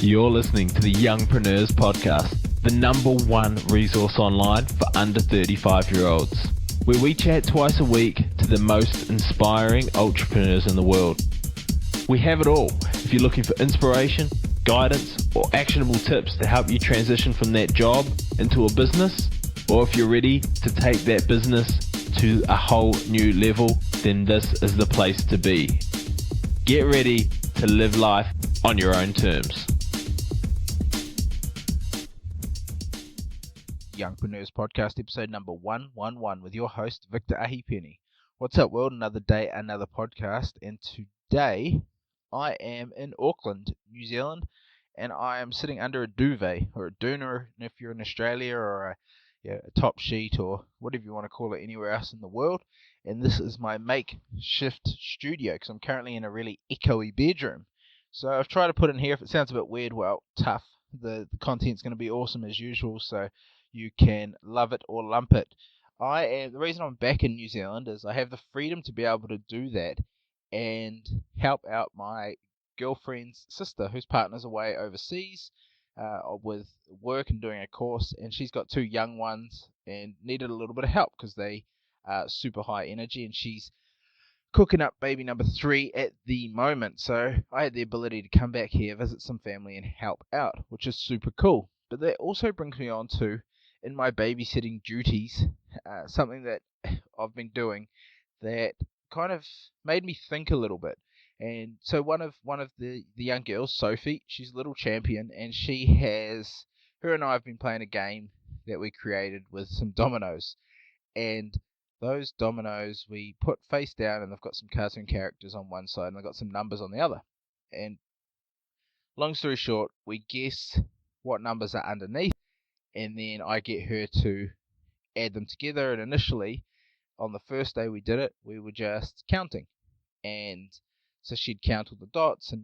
You're listening to the Youngpreneurs Podcast, the number one resource online for under 35-year-olds, where we chat twice a week to the most inspiring entrepreneurs in the world. We have it all. If you're looking for inspiration, guidance, or actionable tips to help you transition from that job into a business, or if you're ready to take that business to a whole new level, then this is the place to be. Get ready to live life on your own terms. Youngpreneurs Podcast, episode number 111 with your host, Victor Ahipene. What's up, world? Another day, another podcast, and today I am in Auckland, New Zealand, and I am sitting under a duvet, or a doona if you're in Australia, or a top sheet, or whatever you want to call it anywhere else in the world. And this is my makeshift studio, because I'm currently in a really echoey bedroom. So I've tried to put in here. If it sounds a bit weird, well, tough. The content's going to be awesome as usual, so you can love it or lump it. The reason I'm back in New Zealand is I have the freedom to be able to do that and help out my girlfriend's sister, whose partner's away overseas with work and doing a course, and she's got two young ones and needed a little bit of help because they are super high energy, and she's cooking up baby number 3 at the moment. So I had the ability to come back here, visit some family, and help out, which is super cool. But that also brings me on to, in my babysitting duties, something that I've been doing that kind of made me think a little bit. And so one of the young girls, Sophie, she's a little champion, and her and I have been playing a game that we created with some dominoes. And those dominoes we put face down, and they've got some cartoon characters on one side and they've got some numbers on the other. And long story short, we guess what numbers are underneath, and then I get her to add them together. And initially, on the first day we did it, we were just counting, and so she'd count all the dots, and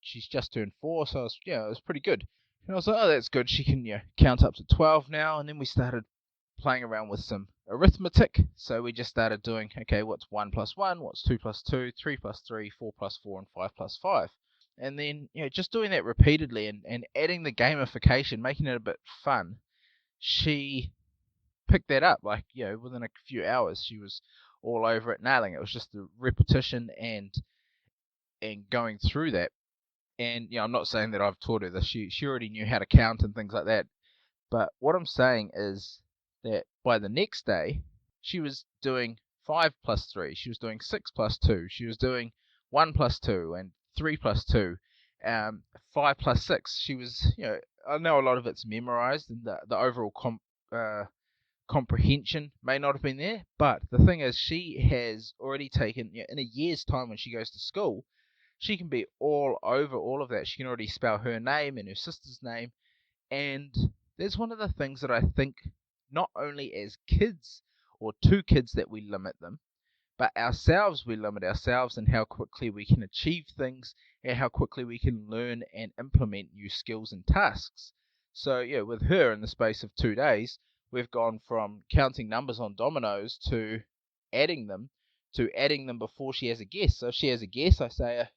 she's just turned 4, so it was pretty good. And I was like, oh, that's good. She can count up to 12 now. And then we started playing around with some arithmetic. So we just started doing, okay, what's 1 plus 1, what's 2 plus 2, 3 plus 3, 4 plus 4, and 5 plus 5. And then, just doing that repeatedly and adding the gamification, making it a bit fun. She picked that up, within a few hours. She was all over it, nailing it. It was just the repetition and going through that. And, I'm not saying that I've taught her this. She already knew how to count and things like that. But what I'm saying is that by the next day, she was doing 5 plus 3. She was doing 6 plus 2. She was doing 1 plus 2 and 3 plus 2, 5 plus 6. She was, I know a lot of it's memorized, and the overall comprehension may not have been there. But the thing is, she has already taken, in a year's time when she goes to school, she can be all over all of that. She can already spell her name and her sister's name. And there's one of the things that I think, not only as kids or two kids, that we limit them, but ourselves, we limit ourselves and how quickly we can achieve things and how quickly we can learn and implement new skills and tasks. So with her, in the space of 2 days, we've gone from counting numbers on dominoes to adding them before she has a guess. So if she has a guess,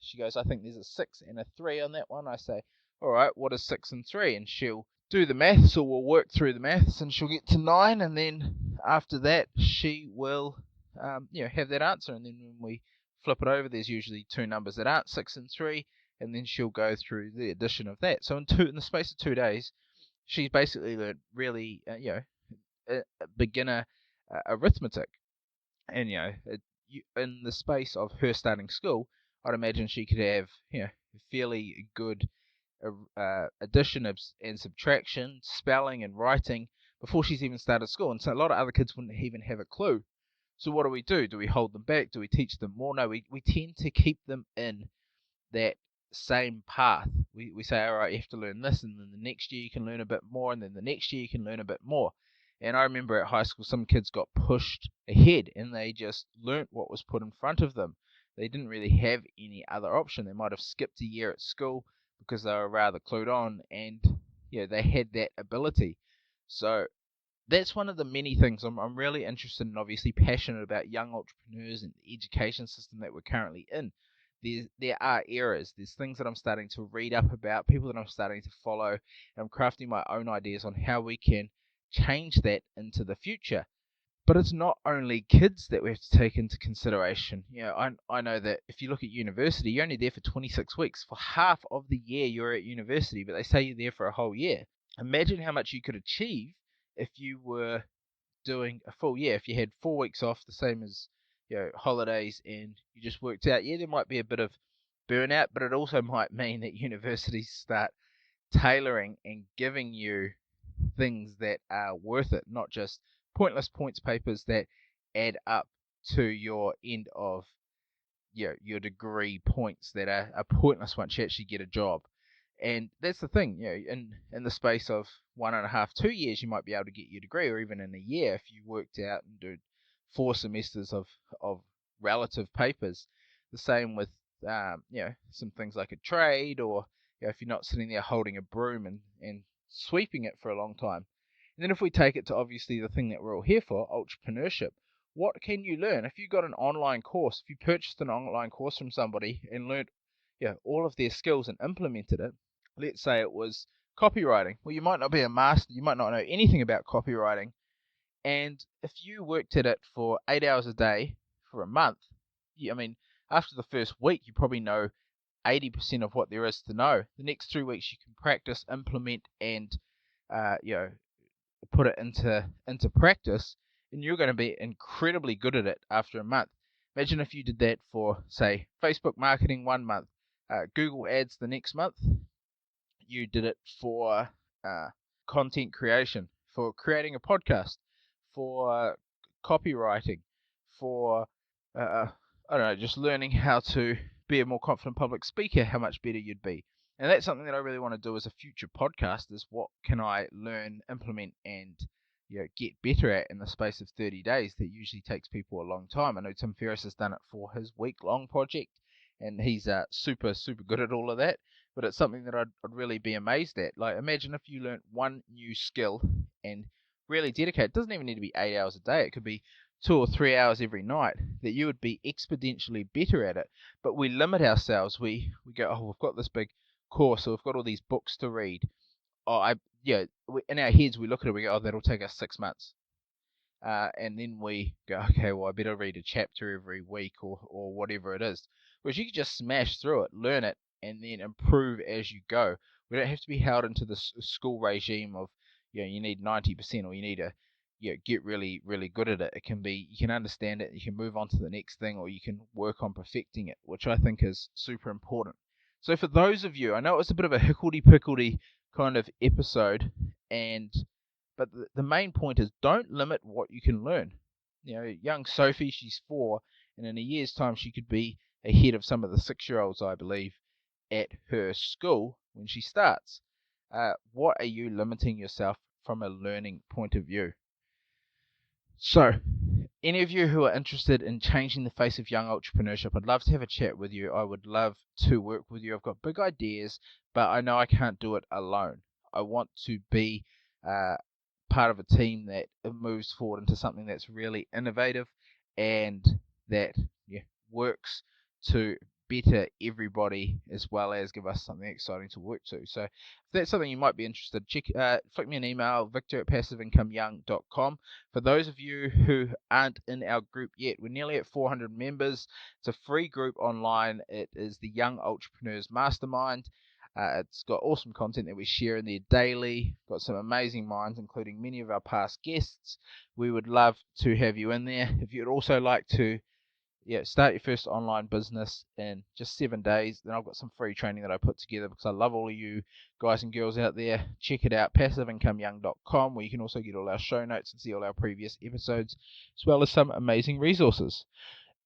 she goes, I think there's a 6 and a 3 on that one. I say, all right, what is 6 and 3? And she'll do the maths, or we'll work through the maths, and she'll get to 9, and then after that she will have that answer. And then when we flip it over, there's usually 2 numbers that aren't 6 and 3, and then she'll go through the addition of that. So in the space of 2 days, she's basically learned really beginner arithmetic. And in the space of her starting school, I'd imagine she could have fairly good addition and subtraction, spelling and writing before she's even started school. And so a lot of other kids wouldn't even have a clue. So what do? Do we hold them back? Do we teach them more? No, we tend to keep them in that same path. We say, all right, you have to learn this, and then the next year you can learn a bit more, and then the next year you can learn a bit more. And I remember at high school, some kids got pushed ahead, and they just learnt what was put in front of them. They didn't really have any other option. They might have skipped a year at school because they were rather clued on, and they had that ability. So that's one of the many things I'm really interested in, obviously passionate about young entrepreneurs and the education system that we're currently in. there are errors. There's things that I'm starting to read up about, people that I'm starting to follow, and I'm crafting my own ideas on how we can change that into the future. But it's not only kids that we have to take into consideration. I know that if you look at university, you're only there for 26 weeks. For half of the year, you're at university, but they say you're there for a whole year. Imagine how much you could achieve if you were doing a full year. If you had 4 weeks off, the same as holidays, and you just worked out, there might be a bit of burnout, but it also might mean that universities start tailoring and giving you things that are worth it, not just pointless points papers that add up to your end of your degree points that are pointless once you actually get a job. And that's the thing, in the space of 1.5, 2 years, you might be able to get your degree, or even in a year if you worked out and do 4 semesters of relative papers. The same with some things like a trade, or if you're not sitting there holding a broom and sweeping it for a long time. And then if we take it to obviously the thing that we're all here for, entrepreneurship, what can you learn? If you got an online course, if you purchased an online course from somebody and learned all of their skills and implemented it, let's say it was copywriting. Well, you might not be a master, you might not know anything about copywriting, and if you worked at it for 8 hours a day for a month, after the first week, you probably know 80% of what there is to know. The next 3 weeks, you can practice, implement, and put it into practice, and you're going to be incredibly good at it after a month. Imagine if you did that for, say, Facebook marketing 1 month, Google ads the next month. You did it for content creation, for creating a podcast, for copywriting, for just learning how to be a more confident public speaker, how much better you'd be. And that's something that I really want to do as a future podcast, is what can I learn, implement, and get better at in the space of 30 days. That usually takes people a long time. I know Tim Ferriss has done it for his week-long project, and he's super, super good at all of that. But it's something that I'd really be amazed at. Like, imagine if you learnt one new skill and really dedicate. It doesn't even need to be 8 hours a day. It could be 2 or 3 hours every night, that you would be exponentially better at it. But we limit ourselves. We go, we've got this big course, or we've got all these books to read. In our heads we look at it, we go, that'll take us 6 months. And then we go, okay, well, I better read a chapter every week, or whatever it is. Whereas you can just smash through it, learn it, and then improve as you go. We don't have to be held into the school regime of, you need 90%, or you need to get really, really good at it. It can be, you can understand it, you can move on to the next thing, or you can work on perfecting it, which I think is super important. So for those of you, I know it was a bit of a hickledy-pickledy kind of episode, but the main point is, don't limit what you can learn. Young Sophie, she's 4, and in a year's time she could be ahead of some of the 6-year-olds, I believe, at her school when she starts. What are you limiting yourself from a learning point of view? So, any of you who are interested in changing the face of young entrepreneurship, I'd love to have a chat with you. I would love to work with you. I've got big ideas, but I know I can't do it alone. I want to be part of a team that moves forward into something that's really innovative and that works to better everybody, as well as give us something exciting to work to. So if that's something you might be interested, flick me an email, victor@passiveincomeyoung.com. For those of you who aren't in our group yet, we're nearly at 400 members. It's a free group online. It is the Young Entrepreneurs Mastermind. It's got awesome content that we share in there daily. Got some amazing minds, including many of our past guests. We would love to have you in there. If you'd also like to start your first online business in just 7 days, then I've got some free training that I put together, because I love all of you guys and girls out there. Check it out, passiveincomeyoung.com, where you can also get all our show notes and see all our previous episodes, as well as some amazing resources.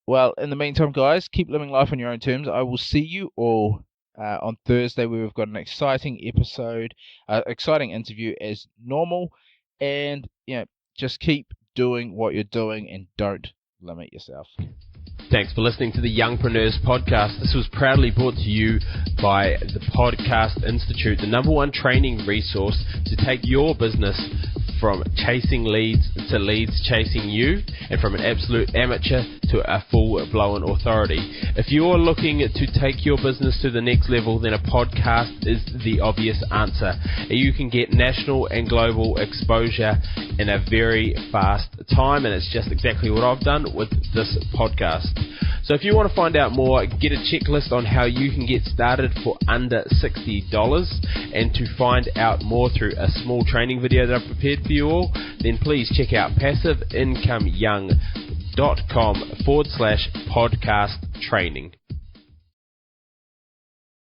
Well, in the meantime, guys, keep living life on your own terms. I will see you all on Thursday, where we've got an exciting episode, exciting interview as normal, and just keep doing what you're doing and don't limit yourself. Thanks for listening to the Youngpreneurs Podcast. This was proudly brought to you by the Podcast Institute, the #1 training resource to take your business from chasing leads to leads chasing you, and from an absolute amateur to a full-blown authority. If you're looking to take your business to the next level, then a podcast is the obvious answer. You can get national and global exposure in a very fast time, and it's just exactly what I've done with this podcast. So if you want to find out more, get a checklist on how you can get started for under $60, and to find out more through a small training video that I've prepared for you all, then please check out passiveincomeyoung.com/podcast training.